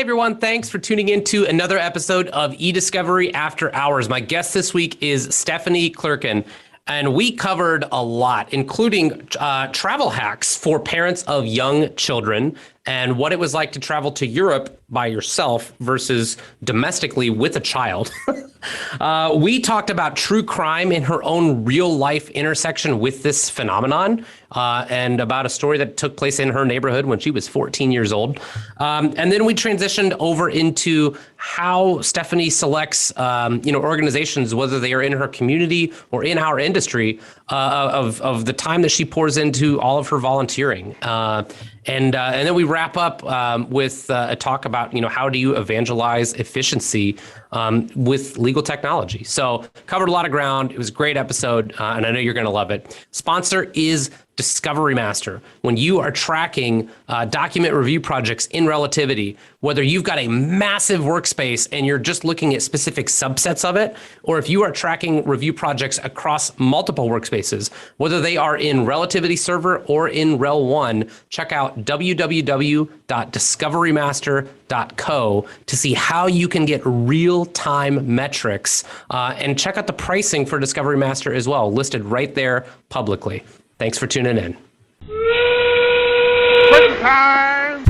everyone. Thanks for tuning in to another episode of eDiscovery After Hours. My guest this week is Stephanie Clerkin, and we covered a lot, including travel hacks for parents of young children and what it was like to travel to Europe by yourself versus domestically with a child. We talked about true crime in her own real life intersection with this phenomenon, and about a story that took place in her neighborhood when she was 14 years old. And then we transitioned over into how Stephanie selects, organizations, whether they are in her community or in our industry, of the time that she pours into all of her volunteering. And then we wrap up with a talk about, how do you evangelize efficiency with legal technology. So covered a lot of ground. It was a great episode, and I know you're going to love it. Sponsor is Discovery Master. When you are tracking document review projects in Relativity, whether you've got a massive workspace and you're just looking at specific subsets of it, or if you are tracking review projects across multiple workspaces, whether they are in Relativity Server or in Rel 1, check out www.discoverymaster.co to see how you can get real-time metrics, and check out the pricing for Discovery Master as well, listed right there publicly. Thanks for tuning in. Time.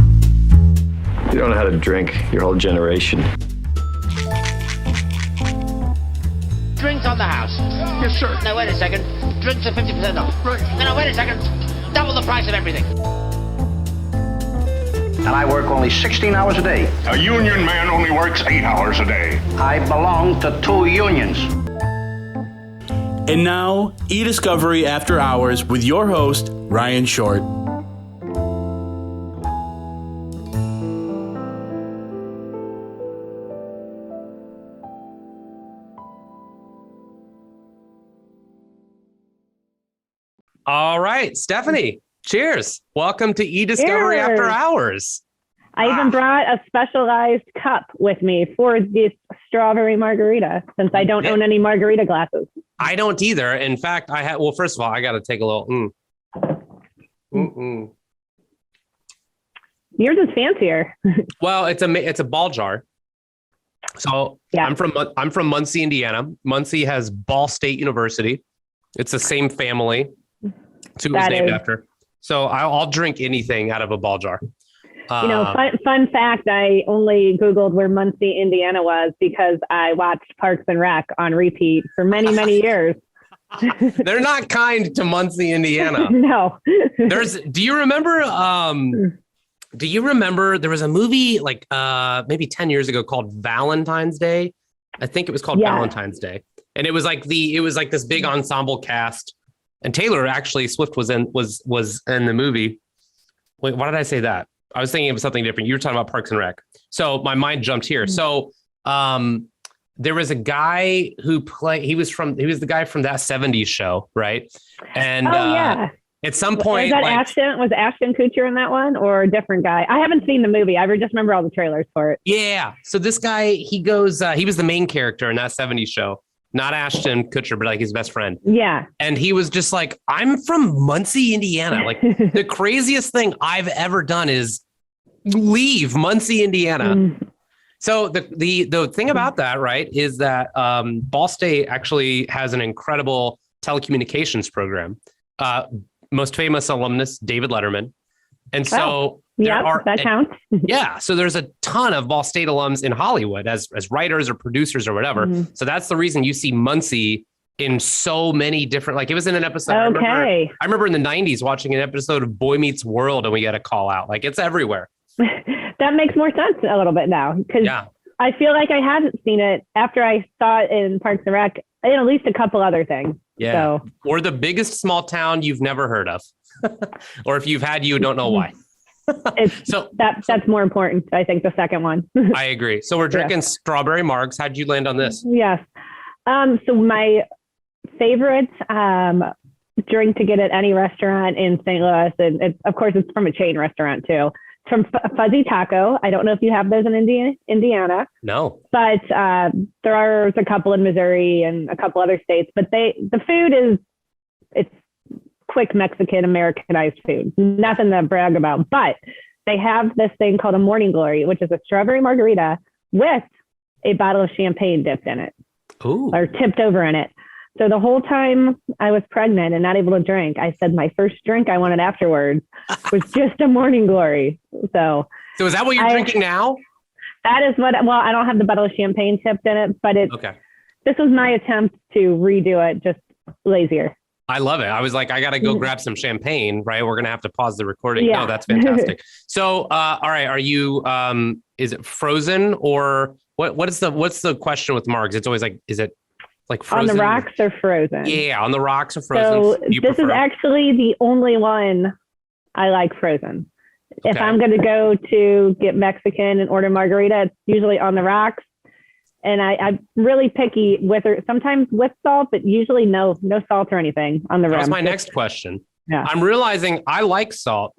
You don't know how to drink, your whole generation. Drinks on the house. Yes, sir. No, wait a second. Drinks are 50% off. Right. No, wait a second. Double the price of everything. And I work only 16 hours a day. A union man only works 8 hours a day. I belong to 2 unions. And now, eDiscovery After Hours with your host, Ryan Short. All right, Stephanie, cheers. Welcome to eDiscovery Cheers. After Hours. I even brought a specialized cup with me for this strawberry margarita, since I don't own any margarita glasses. I don't either. In fact, well, first of all, I got to take a little. Yours is fancier. Well, it's a ball jar. So Yeah. I'm from Muncie, Indiana. Muncie has Ball State University. It's the same family. It's who it was That named is- after. So I'll drink anything out of a ball jar. Fun fact, I only Googled where Muncie, Indiana was because I watched Parks and Rec on repeat for many, many years. They're not kind to Muncie, Indiana. No. Do you remember there was a movie like maybe 10 years ago called Valentine's Day? I think it was called Valentine's Day. And it was like this big ensemble cast. And Taylor Swift was in the movie. Wait, why did I say that? I was thinking of something different. You were talking about Parks and Rec. So my mind jumped here. So there was a guy who he was the guy from that 70s show, right? And at some point, was Ashton Kutcher in that one or a different guy? I haven't seen the movie. I just remember all the trailers for it. Yeah. So this guy, he was the main character in that 70s show. Not Ashton Kutcher, but like his best friend. Yeah. And he was just like, I'm from Muncie, Indiana. Like the craziest thing I've ever done is leave Muncie, Indiana. So the thing about that, right, is that Ball State actually has an incredible telecommunications program. Most famous alumnus, David Letterman. And so that counts. Yeah. So there's a ton of Ball State alums in Hollywood as writers or producers or whatever. Mm-hmm. So that's the reason you see Muncie in so many different, like it was in an episode. Okay. I remember in the 90s watching an episode of Boy Meets World and we got a call out. Like it's everywhere. That makes more sense a little bit now. Because I feel like I hadn't seen it after I saw it in Parks and Rec, in at least a couple other things. Yeah. So. Or the biggest small town you've never heard of. Or if you've had, you don't know why. That's more important. I think the second one. I agree. So we're drinking strawberry margs. How'd you land on this? Yes. So my favorite drink to get at any restaurant in St. Louis, and of course it's from a chain restaurant too. It's from Fuzzy Taco. I don't know if you have those in Indiana. No. But there are a couple in Missouri and a couple other states. But the food it's quick Mexican Americanized food. Nothing to brag about. But they have this thing called a Morning Glory, which is a strawberry margarita with a bottle of champagne dipped in it. Ooh. Or tipped over in it. So the whole time I was pregnant and not able to drink, I said my first drink I wanted afterwards was just a Morning Glory. So is that what you're drinking now? That is what, well, I don't have the bottle of champagne tipped in it, but Okay. This was my attempt to redo it, just lazier. I love it. I was like, I got to go grab some champagne, right? We're going to have to pause the recording. Yeah. No, that's fantastic. So, all right. Are you, is it frozen or what's the question with margs? It's always like, is it like frozen? On the rocks or frozen? Yeah, on the rocks or frozen. So this is actually the only one I like frozen. Okay. If I'm going to go to get Mexican and order margarita, it's usually on the rocks. And I'm really picky with her, sometimes with salt, but usually no salt or anything on the rim. That's my next question. Yeah. I'm realizing I like salt,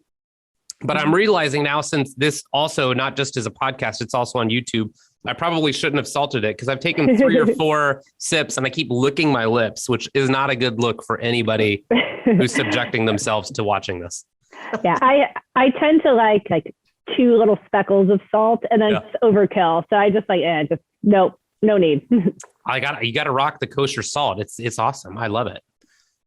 but I'm realizing now, since this also not just as a podcast, it's also on YouTube, I probably shouldn't have salted it because I've taken 3 or 4 sips and I keep licking my lips, which is not a good look for anybody who's subjecting themselves to watching this. Yeah, I tend to like 2 little speckles of salt and then it's overkill. So I just nope, no need. You got to rock the kosher salt. It's awesome. I love it.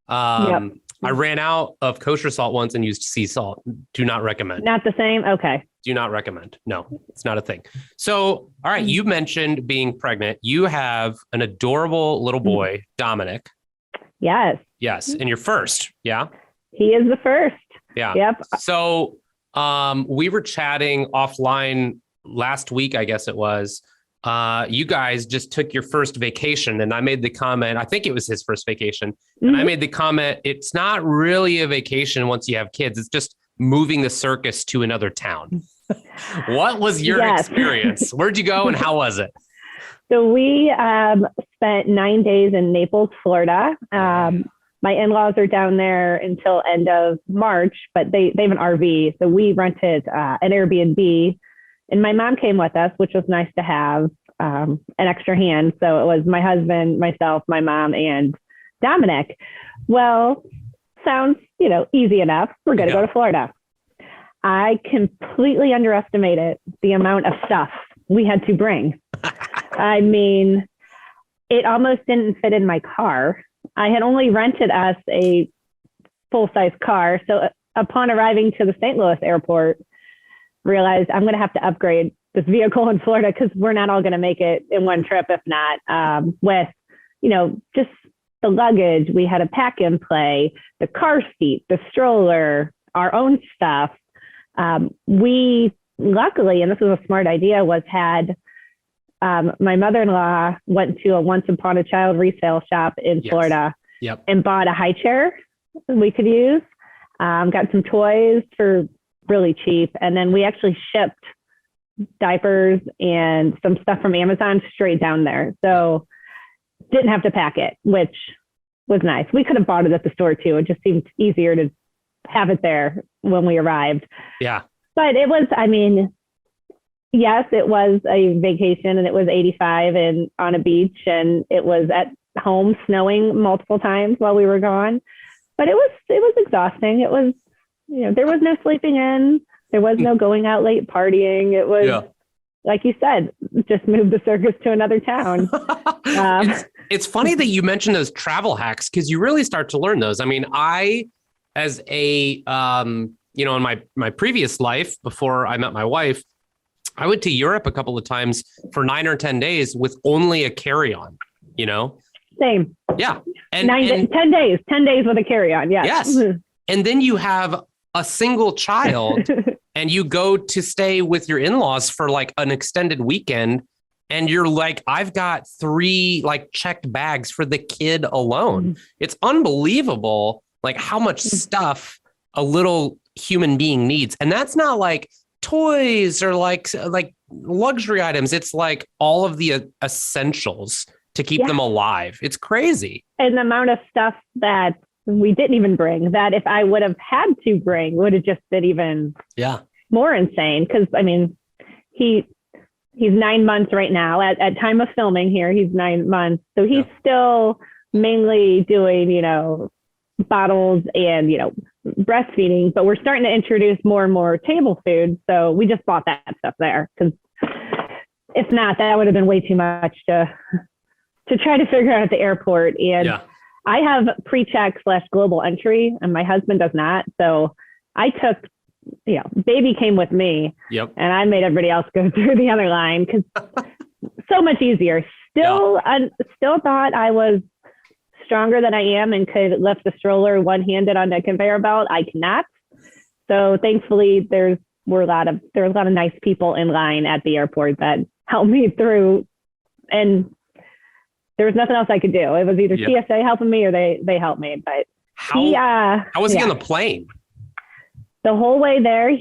I ran out of kosher salt once and used sea salt. Do not recommend. Not the same? Okay. Do not recommend. No, it's not a thing. So, all right. You mentioned being pregnant. You have an adorable little boy, Dominic. Yes. Yes. And you're first. Yeah. He is the first. Yeah. Yep. So we were chatting offline last week, I guess it was. You guys just took your first vacation and I made the comment, I think it was his first vacation. And I made the comment, it's not really a vacation once you have kids. It's just moving the circus to another town. What was your experience? Where'd you go and how was it? So we spent 9 days in Naples, Florida. My in-laws are down there until end of March, but they have an RV. So we rented an Airbnb. And my mom came with us, which was nice to have an extra hand. So it was my husband, myself, my mom, and Dominic. Well, sounds, easy enough. We're going to go to Florida. I completely underestimated the amount of stuff we had to bring. I mean, it almost didn't fit in my car. I had only rented us a full-size car. So upon arriving to the St. Louis airport, realized I'm going to have to upgrade this vehicle in Florida because we're not all going to make it in one trip. If not, with, just the luggage, we had a pack and play, the car seat, the stroller, our own stuff. We luckily, and this was a smart idea, had my mother-in-law went to a Once Upon a Child resale shop in Florida and bought a high chair we could use. Got some toys for really cheap. And then we actually shipped diapers and some stuff from Amazon straight down there. So didn't have to pack it, which was nice. We could have bought it at the store too. It just seemed easier to have it there when we arrived. Yeah. But it was, yes, it was a vacation and it was 85 and on a beach and it was at home snowing multiple times while we were gone. But it was exhausting. It was, there was no sleeping in. There was no going out late partying. It was, like you said, just move the circus to another town. It's funny that you mentioned those travel hacks because you really start to learn those. I mean, as a, in my previous life, before I met my wife, I went to Europe a couple of times for 9 or 10 days with only a carry-on, Same. Yeah. 10 days with a carry-on. Yes. And then you have a single child and you go to stay with your in-laws for like an extended weekend. And you're like, I've got 3 checked bags for the kid alone. It's unbelievable. Like how much stuff a little human being needs. And that's not like toys or like luxury items. It's like all of the essentials to keep them alive. It's crazy. And the amount of stuff that we didn't even bring that if I would have had to bring would have just been even more insane. Cause he's 9 months right now at time of filming here. He's 9 months. So he's still mainly doing, bottles and, breastfeeding, but we're starting to introduce more and more table food. So we just bought that stuff there, because if not, that would have been way too much to try to figure out at the airport. And I have pre-check / global entry, and my husband does not. So I took, baby came with me, and I made everybody else go through the other line, because so much easier. Still thought I was stronger than I am and could lift the stroller one-handed on the conveyor belt. I cannot. So thankfully, there were a lot of nice people in line at the airport that helped me through, and there was nothing else I could do. It was either TSA helping me or they helped me. But how was he on the plane? The whole way there,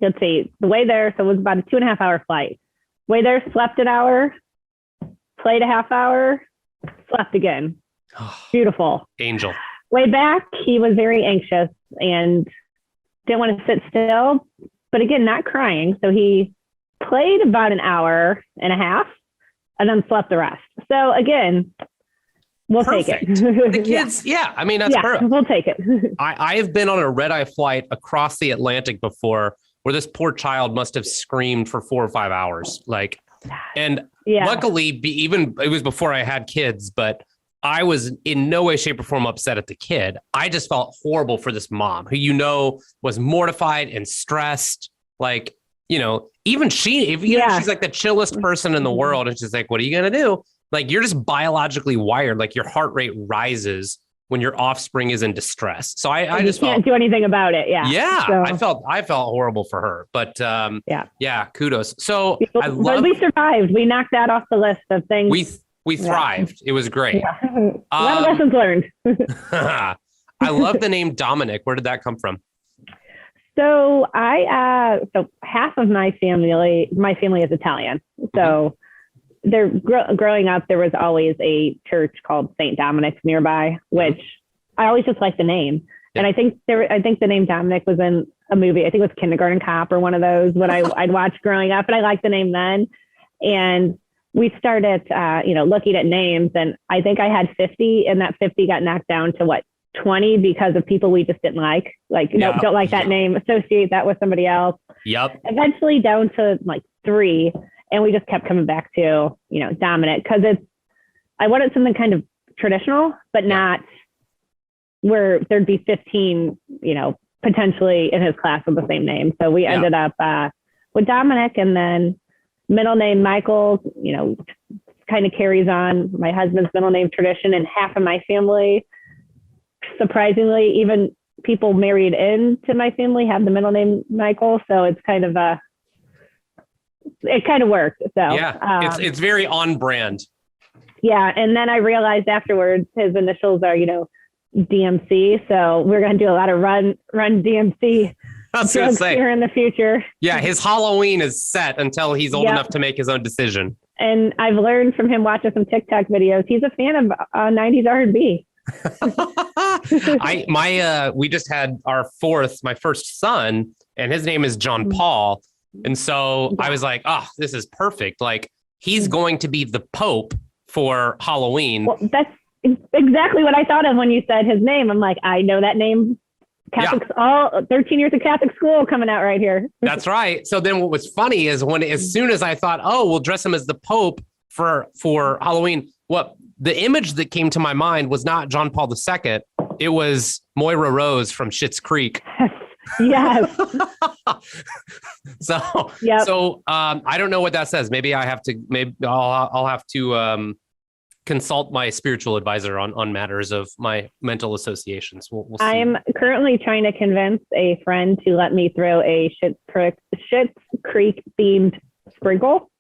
let's see, the way there, so it was about a 2.5 hour flight. Way there, slept an hour, played a half hour, slept again. Beautiful. Angel. Way back, he was very anxious and didn't want to sit still, but again, not crying. So he played about an hour and a half and then slept the rest. So again, we'll Perfect. take it. The kids, I mean, that's perfect. We'll take it. I have been on a red-eye flight across the Atlantic before where this poor child must have screamed for 4 or 5 hours. Luckily, even it was before I had kids, but I was in no way, shape, or form upset at the kid. I just felt horrible for this mom who, was mortified and stressed. Even she's like the chillest person in the world. And she's like, what are you going to do? Like, you're just biologically wired. Like, your heart rate rises when your offspring is in distress. So I just can't do anything about it. Yeah. Yeah. So. I felt horrible for her, but kudos. So but we survived. We knocked that off the list of things. We thrived. It was great. Yeah. A lot of lessons learned. I love the name Dominic. Where did that come from? So so half of my family is Italian. So growing up, there was always a church called St. Dominic's nearby, which I always just liked the name. Yeah. And I think the name Dominic was in a movie. I think it was Kindergarten Cop or one of those when I'd watched growing up, and I liked the name then. And we started, looking at names, and I think I had 50, and that 50 got knocked down to 20 because of people we just didn't like. Nope, don't like that name. Associate that with somebody else. Yep. Eventually down to 3. And we just kept coming back to, Dominic, because I wanted something kind of traditional, but not where there'd be 15, potentially in his class with the same name. So we ended up with Dominic, and then middle name Michael, kind of carries on my husband's middle name tradition, and half of my family, surprisingly, even people married into my family have the middle name Michael. So it's kind of it kind of worked. So it's very on brand. Yeah. And then I realized afterwards his initials are, DMC. So we're going to do a lot of run DMC here in the future. Yeah. His Halloween is set until he's old enough to make his own decision. And I've learned from him watching some TikTok videos. He's a fan of 90s R&B. We just had my first son, and his name is John Paul. And so I was like, oh, this is perfect. Like, he's going to be the Pope for Halloween. Well, that's exactly what I thought of when you said his name. I'm like, I know that name. Catholics, all 13 years of Catholic school coming out right here. That's right. So then what was funny is as soon as I thought, oh, we'll dress him as the Pope for Halloween, the image that came to my mind was not John Paul II. It was Moira Rose from Schitt's Creek. Yes. So I don't know what that says. Maybe I'll have to consult my spiritual advisor on matters of my mental associations. We'll see. I'm currently trying to convince a friend to let me throw a Schitt's Creek themed sprinkle.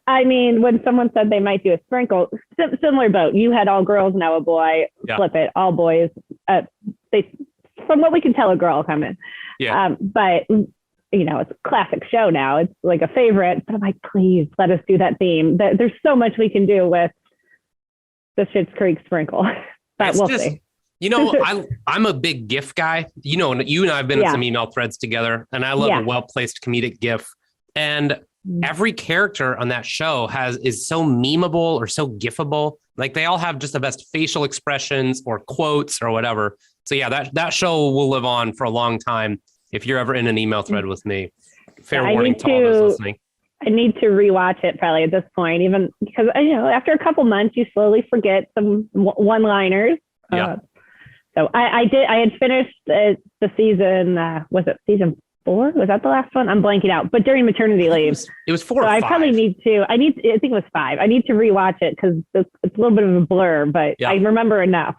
I mean, when someone said they might do a sprinkle, similar boat. You had all girls, now a boy. Flip it, all boys. From what we can tell, a girl coming. Yeah. But it's a classic show now. It's like a favorite. But I'm like, please let us do that theme. There's so much we can do with the Schitt's Creek sprinkle. But we'll see. I'm a big GIF guy. You and I have been in some email threads together, and I love a well-placed comedic GIF. And every character on that show is so memeable or so gifable. Like they all have just the best facial expressions or quotes or whatever. So yeah, that show will live on for a long time. If you're ever in an email thread with me, fair warning to all those listening. I need to rewatch it probably at this point, even because, after a couple months, you slowly forget some one-liners. Yeah. So I had finished the season, was it season 4? Was that the last one? I'm blanking out, but during maternity leave. It was 4 or 5. I probably I think it was 5. I need to rewatch it because it's a little bit of a blur, but I remember enough.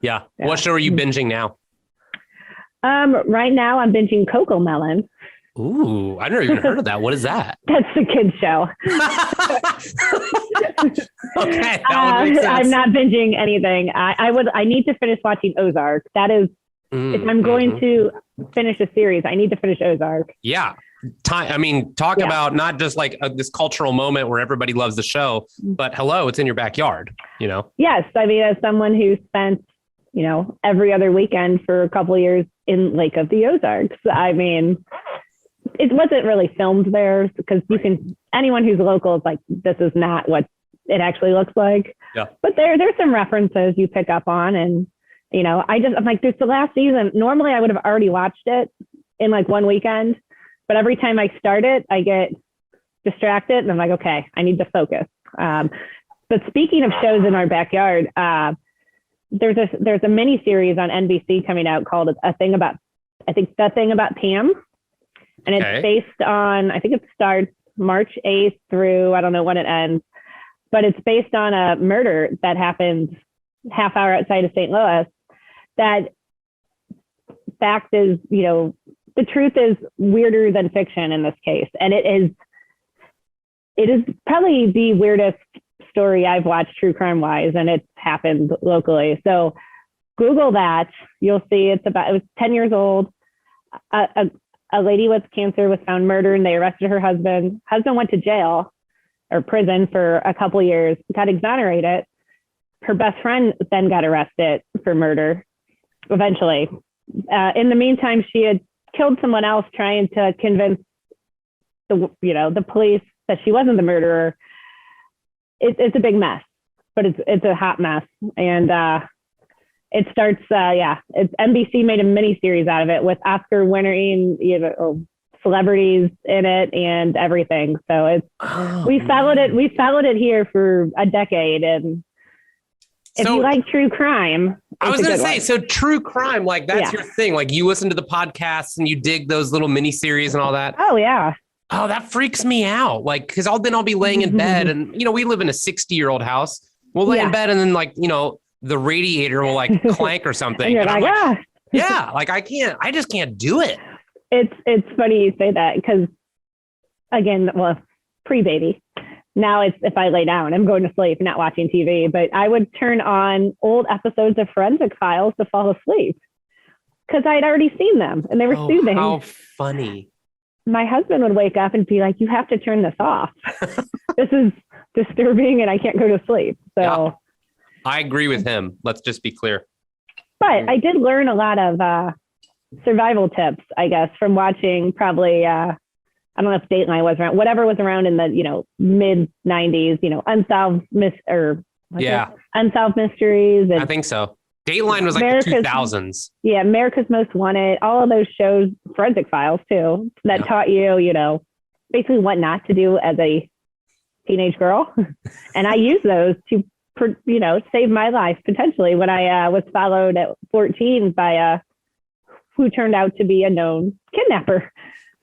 Yeah. What show are you binging now? Right now I'm binging Coco Melon. Ooh, I've never even heard of that. What is that? That's the kids show. Okay, that would make sense. I'm not binging anything. I need to finish watching Ozark. That is, if I'm going to finish a series, I need to finish Ozark. Yeah. Talk about not just like this cultural moment where everybody loves the show, but hello, it's in your backyard, Yes. As someone who spent, every other weekend for a couple of years in Lake of the Ozarks, it wasn't really filmed there because anyone who's local is like, this is not what it actually looks like. Yeah. But there's some references you pick up on. And, I'm like, this is the last season. Normally I would have already watched it in like one weekend, but every time I start it, I get distracted and I'm like, okay, I need to focus. But speaking of shows in our backyard, there's a mini series on NBC coming out called The Thing About Pam. And it's based on, I think it starts March 8th through, I don't know when it ends, but it's based on a murder that happened half hour outside of St. Louis. That fact is, the truth is weirder than fiction in this case. And it is probably the weirdest story I've watched true crime wise, and it's happened locally. So Google that, you'll see it was 10 years old. A lady with cancer was found murdered and they arrested her husband. Husband went to jail or prison for a couple of years, got exonerated. Her best friend then got arrested for murder eventually. In the meantime, she had killed someone else trying to convince the police that she wasn't the murderer. It's a big mess, but it's a hot mess. And it starts, it's NBC made a mini series out of it with Oscar winning, celebrities in it and everything. So we followed it here for a decade. And if you like true crime, I was going to say, so true crime, like that's your thing. Like you listen to the podcasts and you dig those little mini series and all that. Oh yeah. Oh, that freaks me out. Like, cause I'll be laying in bed and, we live in a 60-year-old house. We'll lay in bed and then the radiator will like clank or something. And you're like, yeah, like I just can't do it. It's funny you say that because again, pre-baby. Now it's if I lay down, I'm going to sleep, not watching TV, but I would turn on old episodes of Forensic Files to fall asleep because I'd already seen them and they were soothing. How funny. My husband would wake up and be like, you have to turn this off. This is disturbing and I can't go to sleep. So yeah. I agree with him. Let's just be clear. But I did learn a lot of survival tips, I guess, from watching probably, I don't know if Dateline was around, whatever was around in the, mid 90s, Unsolved Mysteries. And I think so. Dateline was like the 2000s. Yeah. America's Most Wanted, all of those shows, Forensic Files too, that taught you, basically what not to do as a teenage girl. And I use those to, save my life potentially when I was followed at 14 by who turned out to be a known kidnapper.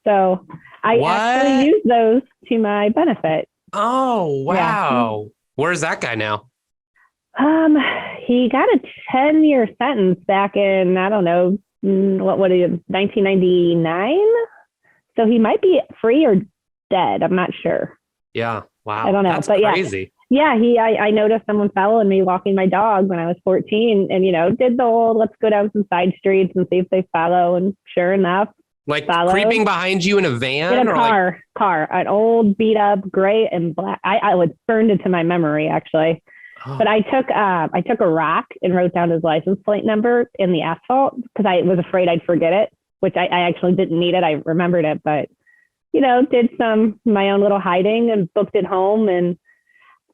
So I actually use those to my benefit. Oh, wow. Yeah. Where's that guy now? He got a 10-year sentence back in, I don't know, 1999? So he might be free or dead. I'm not sure. Yeah. Wow. I don't know. That's but crazy. Yeah, I noticed someone following me walking my dog when I was 14 and, did the old, let's go down some side streets and see if they follow. And sure enough, like creeping behind you in a van in a car, an old beat up gray and black. I was burned into my memory actually. Oh. But I took a rock and wrote down his license plate number in the asphalt because I was afraid I'd forget it, which I actually didn't need it. I remembered it, but did my own little hiding and booked it home. And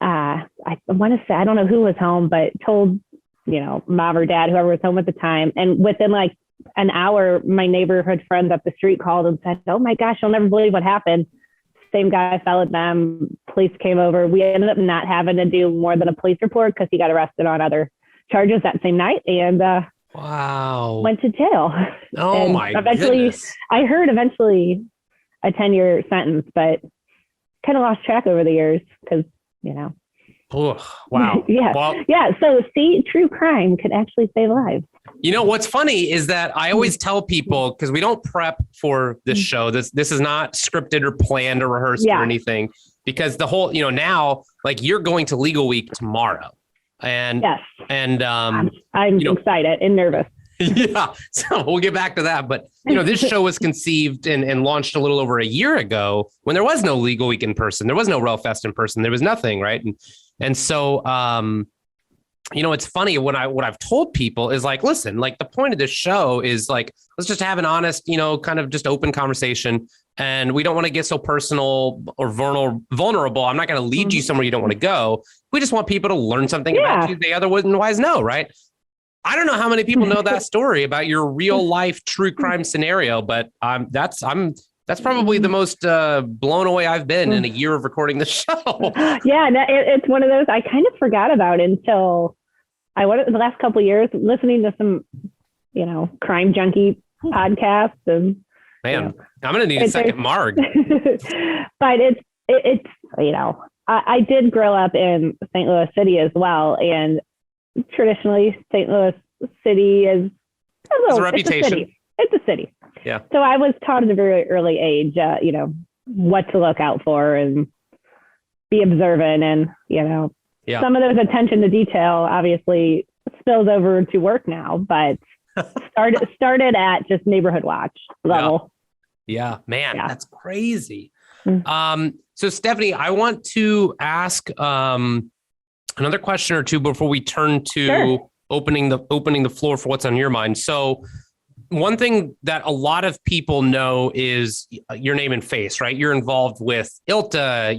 I want to say, I don't know who was home, but told, mom or dad, whoever was home at the time. And within like an hour, my neighborhood friends up the street called and said, "Oh my gosh, you'll never believe what happened. Same guy fell at them. Police came over." We ended up not having to do more than a police report because he got arrested on other charges that same night and wow, went to jail. Oh, and my eventually, goodness. I heard eventually a 10-year sentence, but kind of lost track over the years because, Ugh, wow. yeah. Well, Yeah. So see, true crime could actually save lives. what's funny is that I always tell people, because we don't prep for this show. This is not scripted or planned or rehearsed or anything, because the whole, now, like, you're going to Legal Week tomorrow. And yes. And I'm excited and nervous. Yeah. So we'll get back to that. But, this show was conceived and launched a little over a year ago when there was no Legal Week in person. There was no RelFest in person. There was nothing. Right. And so, it's funny what I've told people is like, listen, like the point of this show is like, let's just have an honest, kind of just open conversation. And we don't want to get so personal or vulnerable. I'm not going to lead you somewhere you don't want to go. We just want people to learn something about you they otherwise know. Right. I don't know how many people know that story about your real life true crime scenario, but that's probably the most blown away I've been in a year of recording the show. Yeah, it's one of those I kind of forgot about until I went the last couple of years listening to some, crime junkie podcasts. And man, I'm gonna need a second marg. But it's I did grow up in St. Louis City as well, and traditionally St. Louis City is a reputation. It's a city. Yeah. So I was taught at a very early age, what to look out for and be observant. And, some of those attention to detail obviously spills over to work now, but started at just neighborhood watch level. Yeah, man, that's crazy. So Stephanie, I want to ask another question or two before we turn to opening the floor for what's on your mind. So one thing that a lot of people know is your name and face, right? You're involved with ILTA.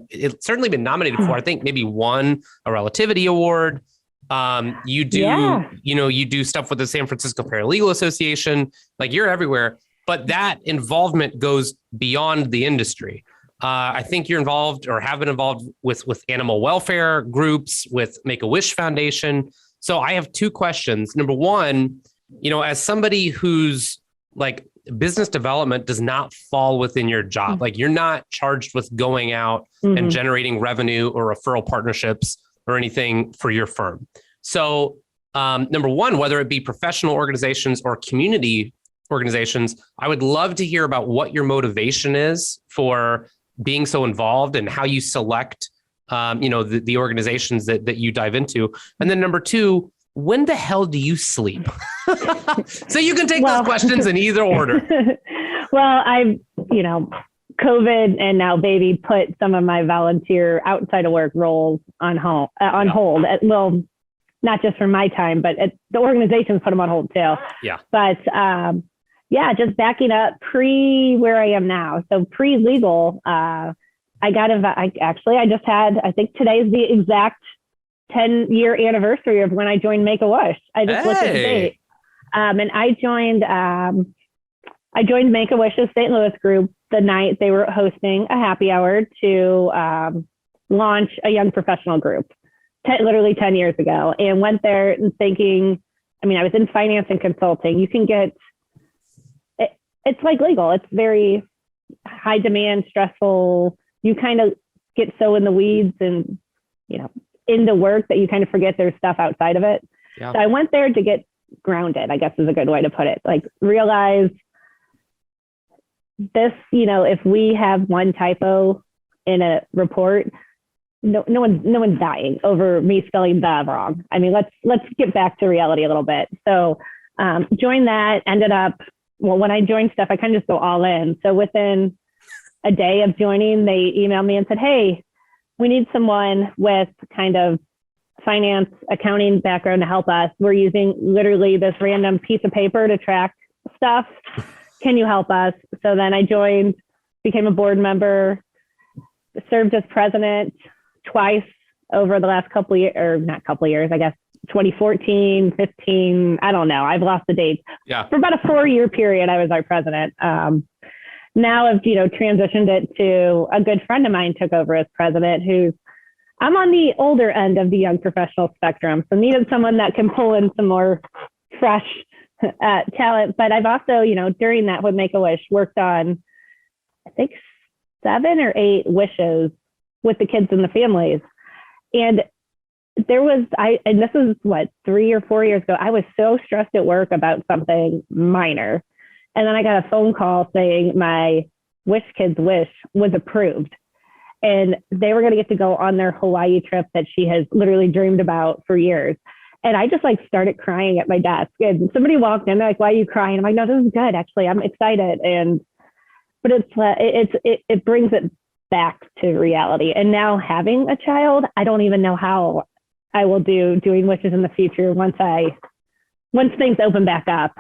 It's certainly been nominated for, I think maybe won a Relativity Award. You do stuff with the San Francisco Paralegal Association. Like, you're everywhere, but that involvement goes beyond the industry. I think you're involved or have been involved with animal welfare groups, with Make-A-Wish Foundation. So I have two questions. Number one, as somebody who's like, business development does not fall within your job. Like, you're not charged with going out and generating revenue or referral partnerships or anything for your firm. So number one, whether it be professional organizations or community organizations, I would love to hear about what your motivation is for being so involved and how you select, the organizations that you dive into. And then number two, when the hell do you sleep? So you can take those questions in either order. Well, I've, COVID and now baby put some of my volunteer outside of work roles on hold. Well, not just for my time, but the organizations put them on hold too. Yeah. But just backing up where I am now. So pre-legal, I just had, I think today's the exact 10-year anniversary of when I joined Make-A-Wish. I just looked at the date. And I joined Make-A-Wish's St. Louis group the night they were hosting a happy hour to launch a young professional group, literally 10 years ago, and went there and thinking, I was in finance and consulting. You can get, it's like legal. It's very high demand, stressful. You kind of get so in the weeds and, into work that you kind of forget there's stuff outside of it. Yeah. So I went there to get grounded, I guess is a good way to put it. Like, realize this, if we have one typo in a report, no one's dying over me spelling the wrong. Let's get back to reality a little bit. So joined that, ended up, when I joined stuff, I kind of just go all in. So within a day of joining, they emailed me and said, "Hey, we need someone with kind of finance, accounting background to help us. We're using literally this random piece of paper to track stuff. can you help us? So then I joined, became a board member, served as president twice over the last couple of years, or not couple of years, I guess 2014, 15, I don't know. I've lost the dates. Yeah. For about a 4-year period, I was our president. Now I've, transitioned it to a good friend of mine took over as president, I'm on the older end of the young professional spectrum. So needed someone that can pull in some more fresh talent. But I've also, during that with Make-A-Wish, worked on, I think, 7 or 8 wishes with the kids and the families. And and this is 3 or 4 years ago, I was so stressed at work about something minor. And then I got a phone call saying my kid's wish was approved. And they were going to get to go on their Hawaii trip that she has literally dreamed about for years. And I just started crying at my desk. And somebody walked in, they're like, "Why are you crying?" I'm like, "No, this is good. Actually, I'm excited." But it brings it back to reality. And now having a child, I don't even know how I will doing wishes in the future once things open back up.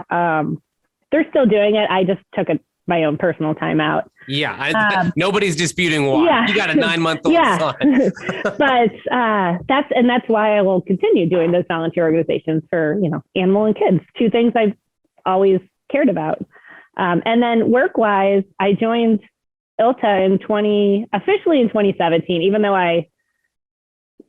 They're still doing it. I just took my own personal time out. Yeah, nobody's disputing why. Yeah. You got a 9-month-old son. But that's why I will continue doing those volunteer organizations for animal and kids. 2 things I've always cared about. And then work-wise, I joined ILTA officially in 2017, even though I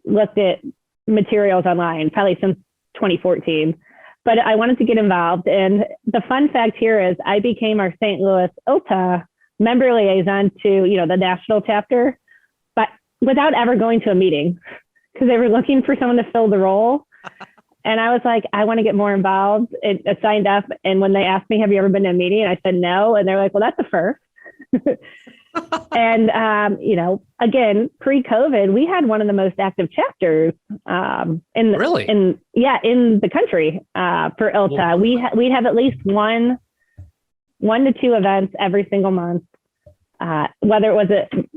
looked at materials online probably since 2014. But I wanted to get involved. And the fun fact here is I became our St. Louis ILTA member liaison to, the national chapter, but without ever going to a meeting, because they were looking for someone to fill the role. And I was like, I want to get more involved. I signed up. And when they asked me, "Have you ever been to a meeting?" And I said no. And they're like, "Well, that's a first." And, again, pre-COVID, we had one of the most active chapters in the country for ILTA. We'd have at least one to 2 events every single month. Whether it was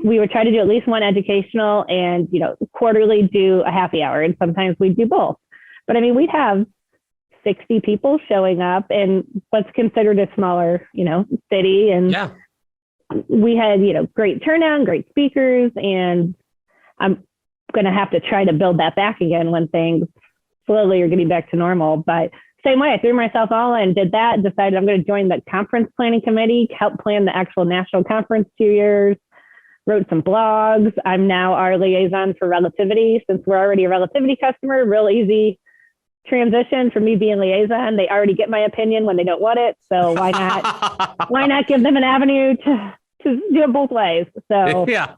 we would try to do at least one educational and, quarterly do a happy hour. And sometimes we'd do both. But I mean, we'd have 60 people showing up in what's considered a smaller, city. And we had, great turnout, great speakers, and I'm going to have to try to build that back again when things slowly are getting back to normal. But same way, I threw myself all in, did that, decided I'm going to join the conference planning committee, help plan the actual national conference 2 years, wrote some blogs. I'm now our liaison for relativity. Since we're already a relativity customer, real easy transition for me being liaison. They already get my opinion when they don't want it. So why not give them an avenue to do it both ways? So yeah.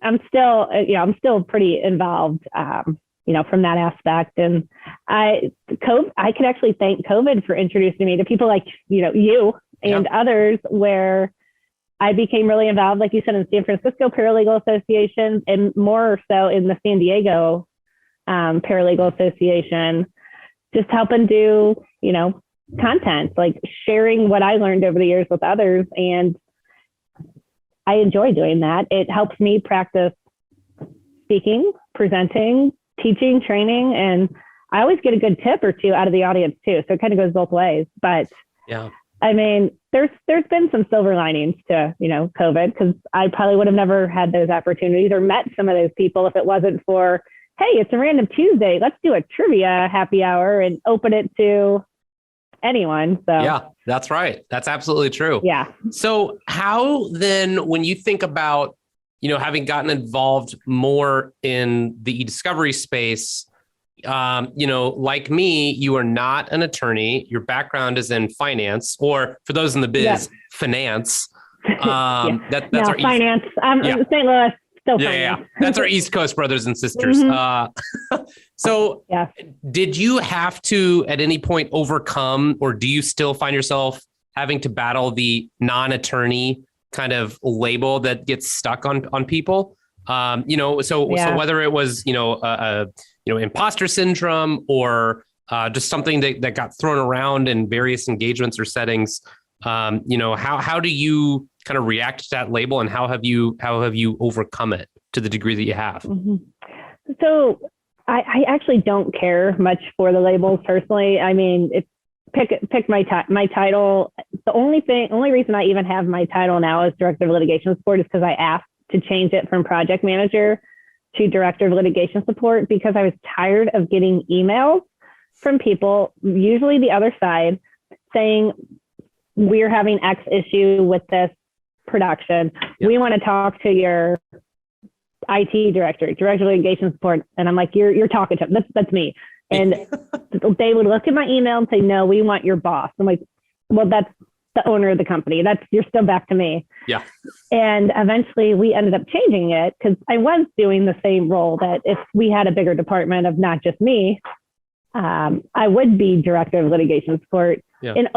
I'm still pretty involved, from that aspect. And I could actually thank COVID for introducing me to people like, you and others, where I became really involved, like you said, in San Francisco Paralegal Association, and more so in the San Diego Paralegal Association, just helping do, content, like sharing what I learned over the years with others. And I enjoy doing that. It helps me practice speaking, presenting, teaching, training, and I always get a good tip or 2 out of the audience too. So it kind of goes both ways. But I mean, there's been some silver linings to, COVID, because I probably would have never had those opportunities or met some of those people if it wasn't for, hey, it's a random Tuesday, let's do a trivia happy hour and open it to anyone. So yeah, that's right. That's absolutely true. Yeah. So how then, when you think about, having gotten involved more in the e-discovery space, like me, you are not an attorney. Your background is in finance, or for those in the biz, finance. That's our finance. I'm St. Louis. Yeah. That's our East Coast brothers and sisters. Mm-hmm. So did you have to at any point overcome, or do you still find yourself having to battle the non-attorney kind of label that gets stuck on people? So whether it was, imposter syndrome, or just something that got thrown around in various engagements or settings, how do you kind of react to that label, and how have you overcome it to the degree that you have? Mm-hmm. So I actually don't care much for the labels personally. I mean, pick my title. The only reason I even have my title now as Director of Litigation Support is because I asked to change it from project manager to Director of Litigation Support because I was tired of getting emails from people, usually the other side, saying we're having X issue with this production. Yep. We want to talk to your IT director of litigation support. And I'm like, you're talking to him. That's me. And they would look at my email and say, no, we want your boss. I'm like, well, that's the owner of the company. You're still back to me. Yeah. And eventually we ended up changing it because I was doing the same role that if we had a bigger department of not just me, I would be Director of Litigation Support. Yeah. And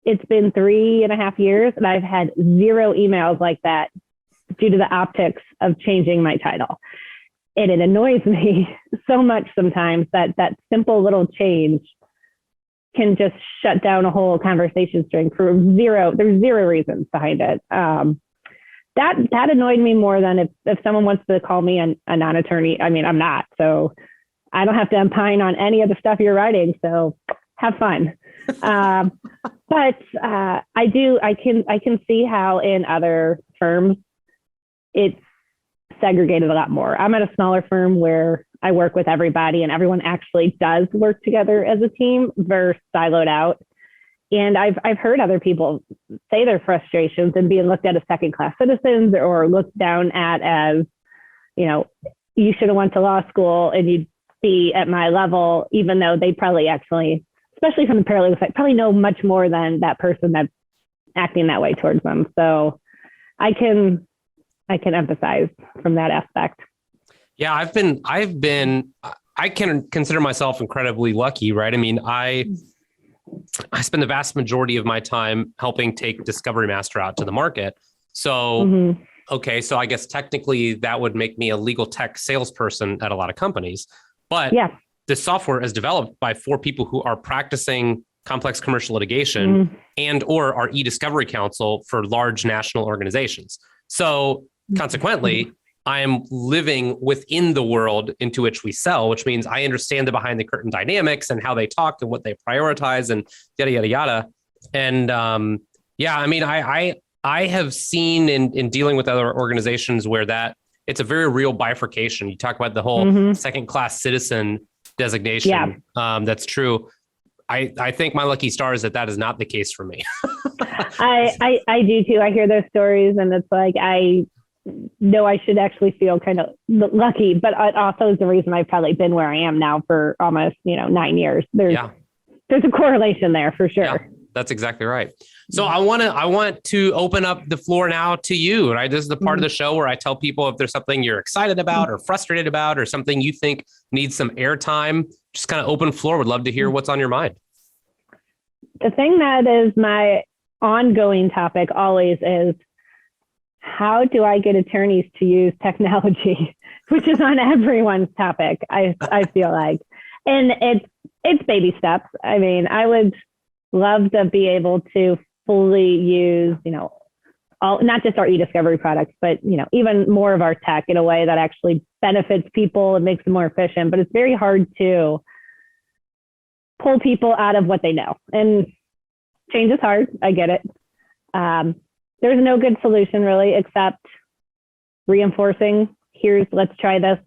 it's been 3.5 years and I've had 0 emails like that due to the optics of changing my title. And it annoys me so much sometimes that simple little change can just shut down a whole conversation string for there's 0 reasons behind it. That annoyed me more than if someone wants to call me a non-attorney. I mean, I'm not, so I don't have to opine on any of the stuff you're writing. So have fun. But I can see how in other firms it's segregated a lot more. I'm at a smaller firm where I work with everybody and everyone actually does work together as a team versus siloed out. And I've heard other people say their frustrations and being looked at as second-class citizens or looked down at as, you should have went to law school and you'd be at my level, even though they probably actually, especially from the paralegal side, probably know much more than that person that's acting that way towards them. So I can empathize from that aspect. Yeah, I can consider myself incredibly lucky, right? I mean, I spend the vast majority of my time helping take Discovery Master out to the market. So, Okay, so I guess technically that would make me a legal tech salesperson at a lot of companies. But the software is developed by 4 people who are practicing complex commercial litigation and or are e-discovery counsel for large national organizations. So consequently, I am living within the world into which we sell, which means I understand the behind the curtain dynamics and how they talk and what they prioritize and yada, yada, yada. And I mean, I have seen in dealing with other organizations where it's a very real bifurcation. You talk about the whole second class citizen designation. Yeah. That's true. I think my lucky star is that is not the case for me. I do too. I hear those stories and it's like, I know I should actually feel kind of lucky, but it also is the reason I've probably been where I am now for almost, 9 years. There's a correlation there for sure. Yeah, that's exactly right. So I want to open up the floor now to you, right? This is the part of the show where I tell people if there's something you're excited about or frustrated about or something you think needs some airtime, just kind of open floor. Would love to hear what's on your mind. The thing that is my ongoing topic always is, how do I get attorneys to use technology, which is on everyone's topic, I feel like. And it's baby steps. I mean, I would love to be able to fully use, not just our e-discovery products, but, even more of our tech in a way that actually benefits people and makes them more efficient. But it's very hard to pull people out of what they know. And change is hard. I get it. There's no good solution really, except reinforcing, let's try this.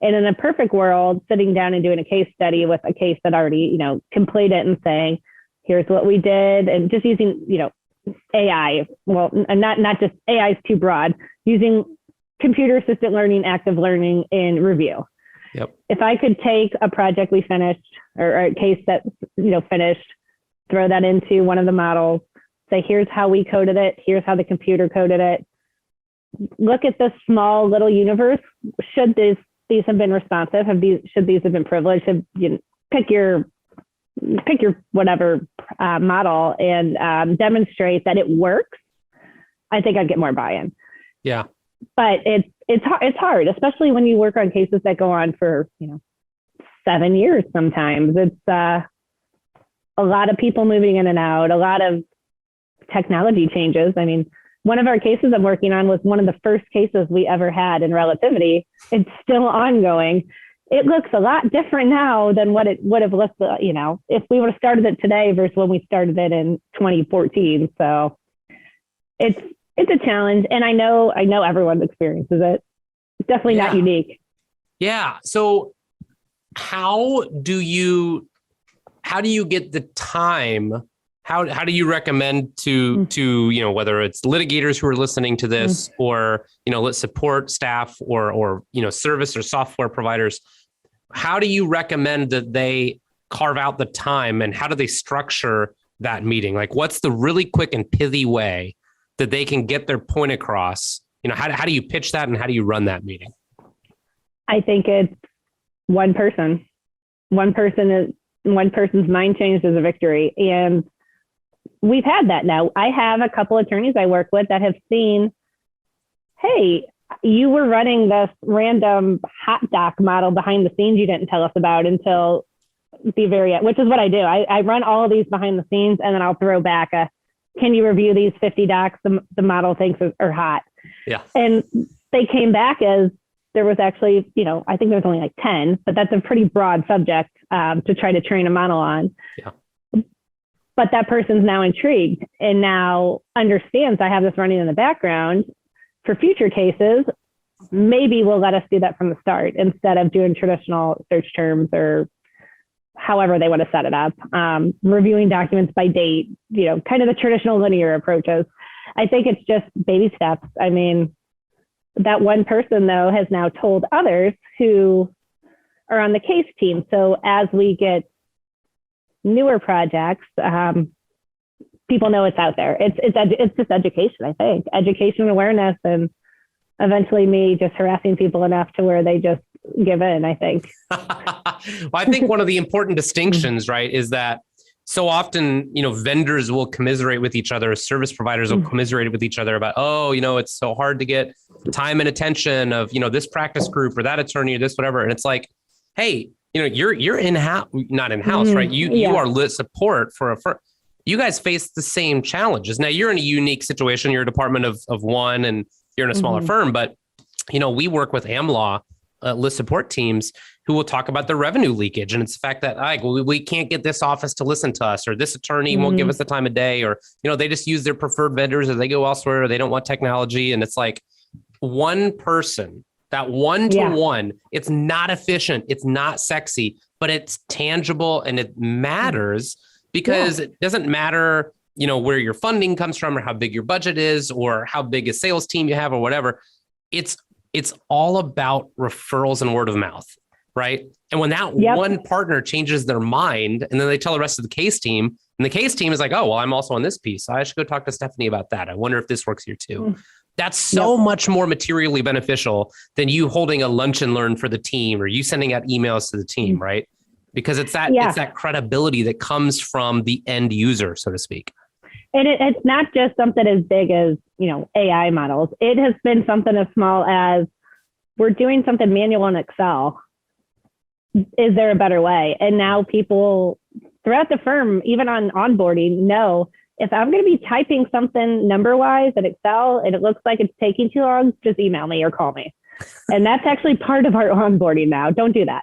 And in a perfect world, sitting down and doing a case study with a case that already, completed it and saying, here's what we did. And just using, AI, well, and not just AI is too broad, using computer assisted learning, active learning in review. Yep. If I could take a project we finished or a case that, finished, throw that into one of the models, say, here's how we coded it. Here's how the computer coded it. Look at this small little universe. Should these have been responsive? Should these have been privileged? Pick your whatever model and demonstrate that it works. I think I'd get more buy-in. Yeah. But it's hard, especially when you work on cases that go on for 7 years. Sometimes it's a lot of people moving in and out, a lot of technology changes. I mean, one of our cases I'm working on was one of the first cases we ever had in relativity. It's still ongoing. it looks a lot different now than what it would have looked, if we would have started it today versus when we started it in 2014. So it's a challenge. And I know everyone experiences it. It's definitely not unique. Yeah. So how do you get the time? How do you recommend to whether it's litigators who are listening to this or, let's support staff or service or software providers? How do you recommend that they carve out the time, and how do they structure that meeting? Like, what's the really quick and pithy way that they can get their point across? How do you pitch that, and how do you run that meeting? I think it's one person. One person's mind change is a victory. And we've had that now. I have a couple attorneys I work with that have seen, hey, you were running this random hot doc model behind the scenes you didn't tell us about until the very end, which is what I do. I run all of these behind the scenes, and then I'll throw back can you review these 50 docs the model thinks are hot? Yeah. And they came back as there was actually, I think there's only like 10, but that's a pretty broad subject to try to train a model on. Yeah. But that person's now intrigued and now understands I have this running in the background for future cases. Maybe we'll let us do that from the start instead of doing traditional search terms or however they want to set it up. Reviewing documents by date, kind of the traditional linear approaches. I think it's just baby steps. I mean, that one person, though, has now told others who are on the case team. So as we get newer projects, people know it's out there. It's just education, I think. Education and awareness, and eventually me just harassing people enough to where they just give in, I think. Well, I think one of the important distinctions, right, is that so often, vendors will commiserate with each other, service providers will commiserate with each other about, it's so hard to get time and attention of, this practice group or that attorney or this, whatever. And it's like, hey, you're in-house, not in-house, right? You are lit support for a firm. You guys face the same challenges. Now you're in a unique situation. You're a department of one and you're in a smaller firm, but, we work with AmLaw list support teams who will talk about the revenue leakage. And it's the fact that we can't get this office to listen to us, or this attorney won't give us the time of day, or, they just use their preferred vendors, or they go elsewhere, or they don't want technology. And it's like one person, that one-to-one, it's not efficient. It's not sexy, but it's tangible and it matters because it doesn't matter, where your funding comes from or how big your budget is or how big a sales team you have or whatever. It's all about referrals and word of mouth, right? And when that one partner changes their mind and then they tell the rest of the case team, and the case team is like, oh, well, I'm also on this piece. I should go talk to Stephanie about that. I wonder if this works here too. That's so much more materially beneficial than you holding a lunch and learn for the team or you sending out emails to the team, right? Because it's that credibility that comes from the end user, so to speak. And it's not just something as big as, AI models. It has been something as small as we're doing something manual in Excel. Is there a better way? And now people throughout the firm, even on onboarding, know if I'm going to be typing something number-wise in Excel and it looks like it's taking too long, just email me or call me. And that's actually part of our onboarding now. Don't do that.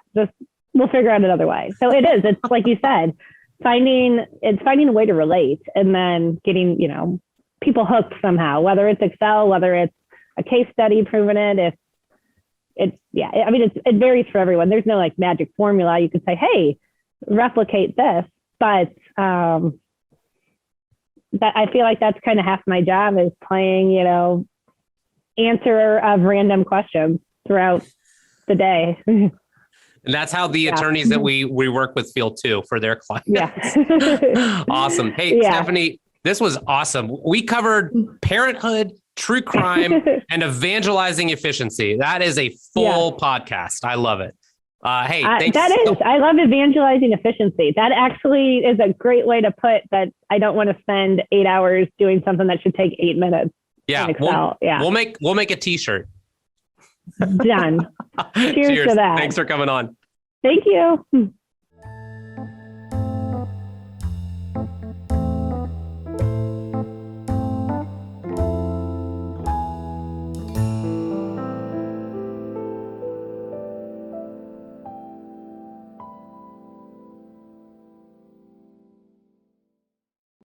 We'll figure out another way. So it is. It's like you said, finding a way to relate and then getting, people hooked somehow, whether it's Excel, whether it's a case study proving it. It varies for everyone. There's no like magic formula. You could say, hey, replicate this, but that I feel like that's kind of half my job is playing, answer of random questions throughout the day. And that's how the attorneys that we work with feel too for their clients. Yeah. Awesome. Hey, Stephanie, this was awesome. We covered parenthood, true crime, and evangelizing efficiency. That is a full podcast. I love it. Hey, thanks. I love evangelizing efficiency. That actually is a great way to put that. I don't want to spend 8 hours doing something that should take 8 minutes. Yeah. In Excel. We'll make a t-shirt. Done. Cheers to that. Thanks for coming on. Thank you.